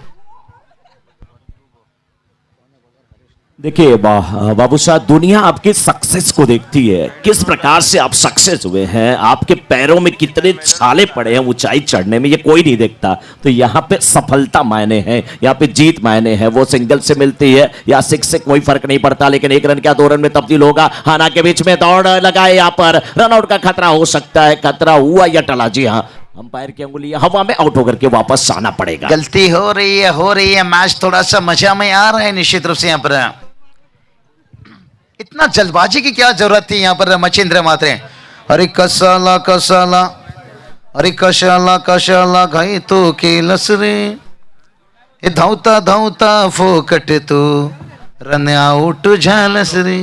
देखिए बाबू साहब, दुनिया आपके सक्सेस को देखती है, किस प्रकार से आप सक्सेस हुए हैं, आपके पैरों में कितने छाले पड़े हैं ऊंचाई चढ़ने में, ये कोई नहीं देखता। तो यहाँ पे सफलता मायने हैं, यहाँ पे जीत मायने हैं। वो सिंगल से मिलती है या सिक्स से कोई फर्क नहीं पड़ता, लेकिन एक रन क्या 2 रन में तब्दील होगा। हाना के बीच में दौड़ लगाए, यहाँ पर रनआउट का खतरा हो सकता है। खतरा हुआ या टला? जी हाँ, अंपायर की अंगुली हवा में आउट होकर के वापस आना पड़ेगा। गलती हो रही है, मैच थोड़ा सा मजा में आ रहा है निश्चित रूप से। यहाँ पर इतना जल्दबाजी की क्या जरूरत थी यहाँ पर मच्छिंद्र मात्रे। अरे कसाला कसाला, अरे कशाला कशाला घाई तो केलस रे, हे धावता धावता फोकट तो रन आउट झालस रे।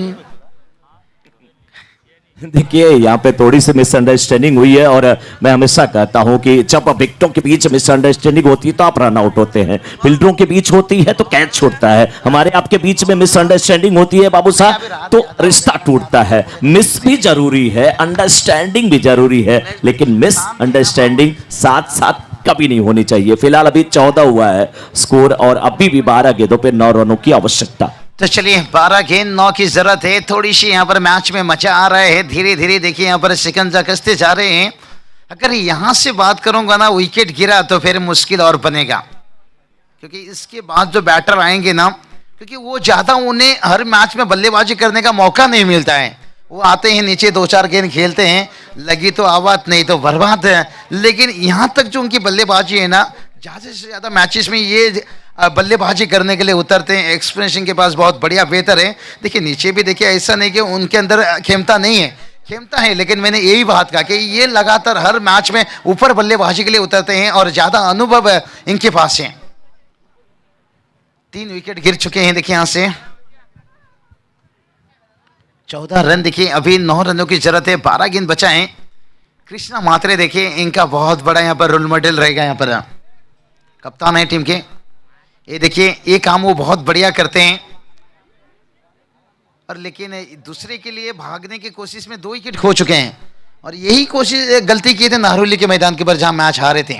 देखिए यहाँ पे थोड़ी सी मिसअंडरस्टैंडिंग हुई है, और मैं हमेशा कहता हूं कि जब विकेटों के बीच मिसअंडरस्टैंडिंग होती है तो आप रन आउट होते हैं, फील्डरों के बीच होती है तो कैच छूटता है। हमारे आपके बीच में मिसअंडरस्टैंडिंग होती है बाबू साहब तो रिश्ता टूटता है। मिस भी जरूरी है, अंडरस्टैंडिंग भी जरूरी है, लेकिन मिसअंडरस्टैंडिंग साथ साथ कभी नहीं होनी चाहिए। फिलहाल अभी 14 हुआ है स्कोर, और अभी भी 12 गेंदों पे 9 रनों की आवश्यकता। तो चलिए 12 गेंद 9 की जरूरत है। थोड़ी सी यहाँ पर मैच में मजा आ रहा है, धीरे धीरे देखिए यहाँ पर शिकंजा कसते जा रहे हैं। अगर यहाँ से बात करूंगा ना, विकेट गिरा तो फिर मुश्किल और बनेगा, क्योंकि इसके बाद जो बैटर आएंगे ना, क्योंकि वो ज्यादा उन्हें हर मैच में बल्लेबाजी करने का मौका नहीं मिलता है। वो आते हैं नीचे 2-4 गेंद खेलते हैं, लगी तो आवाज, नहीं तो बर्बाद है। लेकिन यहाँ तक जो उनकी बल्लेबाजी है ना, ज्यादा से ज्यादा मैचेस में ये बल्लेबाजी करने के लिए उतरते हैं। एक्सप्रेशन के पास बहुत बढ़िया बेहतर है। देखिए नीचे भी देखिए, ऐसा नहीं कि उनके अंदर क्षमता नहीं है, क्षमता है, लेकिन मैंने यही बात कहा कि ये लगातार हर मैच में ऊपर बल्लेबाजी के लिए उतरते हैं और ज्यादा अनुभव इनके पास है। 3 विकेट गिर चुके हैं देखिए यहाँ से। 14 रन देखिए, अभी 9 रनों की जरूरत है, 12 गेंद बचा है। कृष्णा मात्रे देखिए, इनका बहुत बड़ा यहाँ पर रोल मॉडल रहेगा, यहाँ पर कप्तान है टीम के। ये देखिए ये काम वो बहुत बढ़िया करते हैं, और लेकिन दूसरे के लिए भागने की कोशिश में 2 विकेट खो चुके हैं, और यही कोशिश गलती की थे नाहरौली के मैदान के ऊपर जहां मैच हारे थे।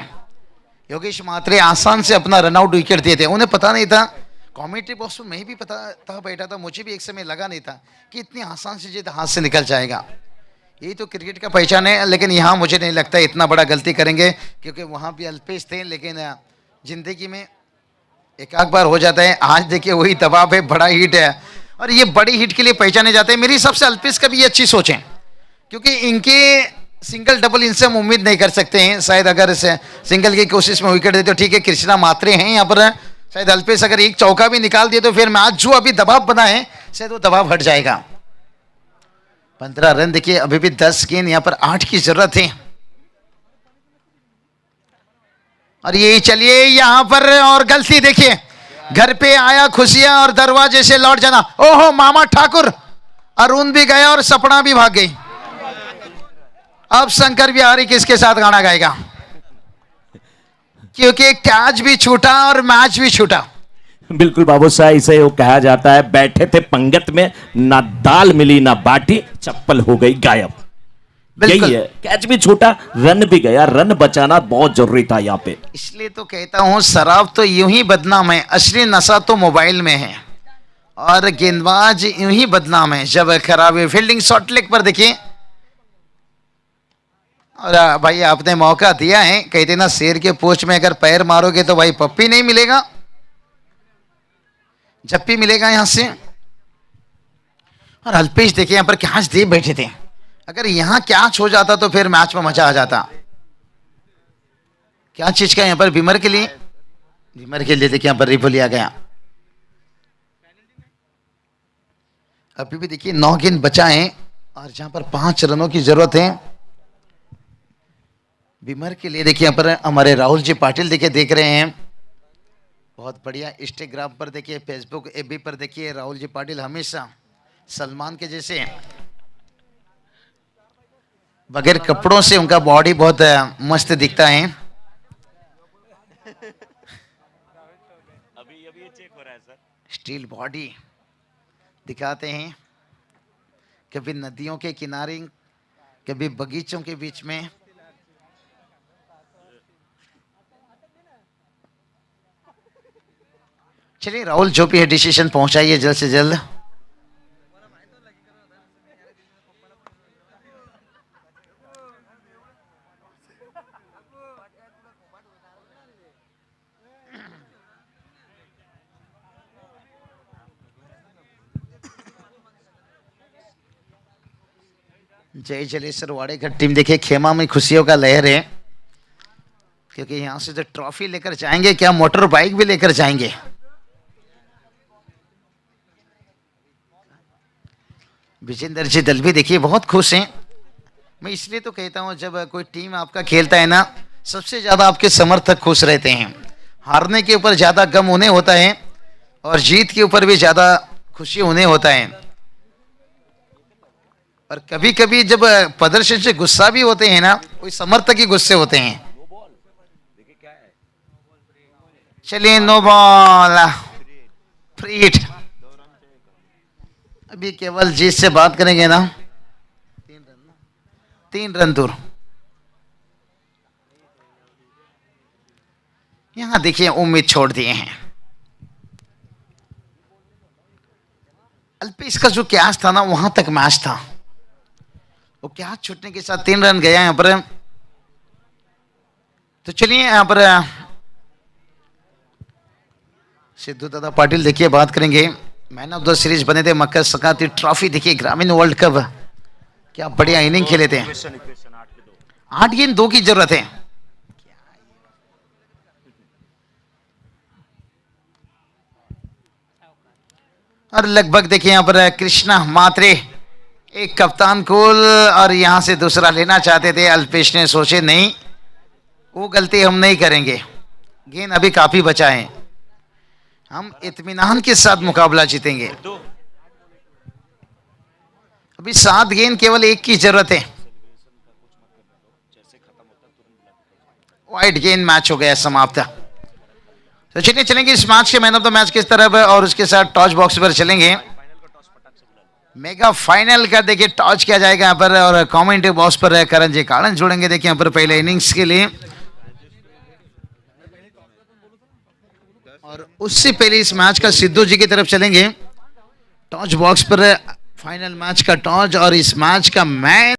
योगेश मात्रे आसान से अपना रनआउट विकेट दिए थे, उन्हें पता नहीं था। कमेंट्री बॉक्स में मैं भी पता था, बैठा था, मुझे भी एक समय लगा नहीं था कि इतनी आसान से जीत हाथ से निकल जाएगा। यही तो क्रिकेट का पहचान है, लेकिन यहाँ मुझे नहीं लगता इतना बड़ा गलती करेंगे, क्योंकि वहां भी अल्पेश थे, लेकिन जिंदगी में एक आध बार हो जाता है। आज देखिए वही दबाव है, बड़ा हिट है, और ये बड़ी हिट के लिए पहचाने जाते हैं। मेरी हिसाब से अल्पेश का भी ये अच्छी सोच है, क्योंकि इनके सिंगल डबल इनसे हम उम्मीद नहीं कर सकते हैं। शायद अगर सिंगल की कोशिश में विकेट दे तो ठीक है, कृष्णा मात्रे हैं यहाँ पर। शायद अल्पेश अगर एक चौका भी निकाल दिए तो फिर मैच जो अभी दबाव बना है शायद वो दबाव हट जाएगा। 15 रन देखिए, अभी भी 10 गेंद, यहाँ पर 8 की जरूरत है। और ये चलिए यहाँ पर, और गलती देखिए, घर पे आया खुशियां और दरवाजे से लौट जाना। ओहो मामा ठाकुर, अरुण भी गया और सपना भी भाग गई। अब शंकर बिहारी किसके साथ गाना गाएगा, क्योंकि कैच भी छूटा और मैच भी छूटा। बिल्कुल बाबू साहब, इसे वो कहा जाता है, बैठे थे पंगत में, ना दाल मिली ना बाटी, चप्पल हो गई गायब। बिल्कुल। यही है, कैच भी छोटा, रन भी गया, रन बचाना बहुत जरूरी था यहाँ पे। इसलिए तो कहता हूं शराब तो यूं ही बदनाम है, असली नशा तो मोबाइल में है, और गेंदबाज यूं ही बदनाम है जब खराब है। फील्डिंग शॉर्ट लेग पर देखिए, और भाई आपने मौका दिया है, कहते ना शेर के पूंछ में अगर पैर मारोगे तो भाई पप्पी नहीं मिलेगा, जप्पी मिलेगा यहां से। और अल्पेश देखिए यहां पर कैच दे बैठे थे, अगर यहां कैच हो जाता तो फिर मैच में मजा आ जाता। क्या चीज का यहां पर विमर के लिए, विमर के लिए देखिए यहां पर रिव्यू लिया गया। अभी भी देखिए 9 गेंद बचा है और जहां पर 5 रनों की जरूरत है विमर के लिए। देखिए यहाँ पर हमारे राहुल जी पाटिल देखिए देख रहे हैं, बहुत बढ़िया। इंस्टाग्राम पर देखिए, फेसबुक एफबी पर देखिए, राहुल जी पाटिल हमेशा सलमान के जैसे बगैर कपड़ों से उनका बॉडी बहुत मस्त दिखता है। अभी चेक हो रहा है सर। स्टील बॉडी दिखाते हैं, कभी नदियों के किनारे, कभी बगीचों के बीच में। चलिए राहुल जो भी है डिसीजन पहुंचाइए जल्द से जल्द। जय जलेश्वर वाड़ेकर टीम देखिए खेमा में खुशियों का लहर है, क्योंकि यहां से जो ट्रॉफी लेकर जाएंगे, क्या मोटर बाइक भी लेकर जाएंगे। विजेंद्र जी दल भी देखिए बहुत खुश हैं। मैं इसलिए तो कहता हूं जब कोई टीम आपका खेलता है ना, सबसे ज्यादा आपके समर्थक खुश रहते हैं। हारने के ऊपर ज्यादा गम उन्हें होता है और जीत के ऊपर भी ज्यादा खुशी उन्हें होता है। और कभी कभी जब प्रदर्शन से गुस्सा भी होते हैं ना, कोई समर्थक ही गुस्से होते हैं। चलिए नो बॉल, फ्री हिट। अभी केवल जीत से बात करेंगे ना, 3 रन दूर। यहां देखिए उम्मीद छोड़ दिए हैं। अल्पेश का जो कैच था ना, वहां तक मैच था, वो कैच छूटने के साथ 3 रन गया यहां पर। तो चलिए यहां पर सिद्धू दादा पाटिल देखिए बात करेंगे। मैन ऑफ द सीरीज बने थे, मकर संक्रांति ट्रॉफी देखिए, ग्रामीण वर्ल्ड कप, क्या बढ़िया इनिंग खेले थे। 8 गेंद 2 की जरूरत है। और लगभग देखिए यहां पर कृष्णा मात्रे एक कप्तान कूल, और यहां से दूसरा लेना चाहते थे। अल्पेश ने सोचे नहीं, वो गलती हम नहीं करेंगे, गेंद अभी काफी बचा है, हम इत्मीनान के साथ मुकाबला जीतेंगे। अभी 7 गेंद केवल 1 की जरूरत है। वाइड गेंद मैच हो गया समाप्त। तो चलिए चलेंगे इस मैच के मैन ऑफ द मैच किस तरफ है, और उसके साथ टॉस बॉक्स पर चलेंगे। मेगा फाइनल का देखिए टॉस किया जाएगा यहाँ पर, और कमेंट्री बॉक्स पर करण जी कारण जुड़ेंगे देखिए यहाँ पर पहले इनिंग्स के लिए। और उससे पहले इस मैच का सिद्धू जी की तरफ चलेंगे। टॉस बॉक्स पर फाइनल मैच का टॉस और इस मैच का मैच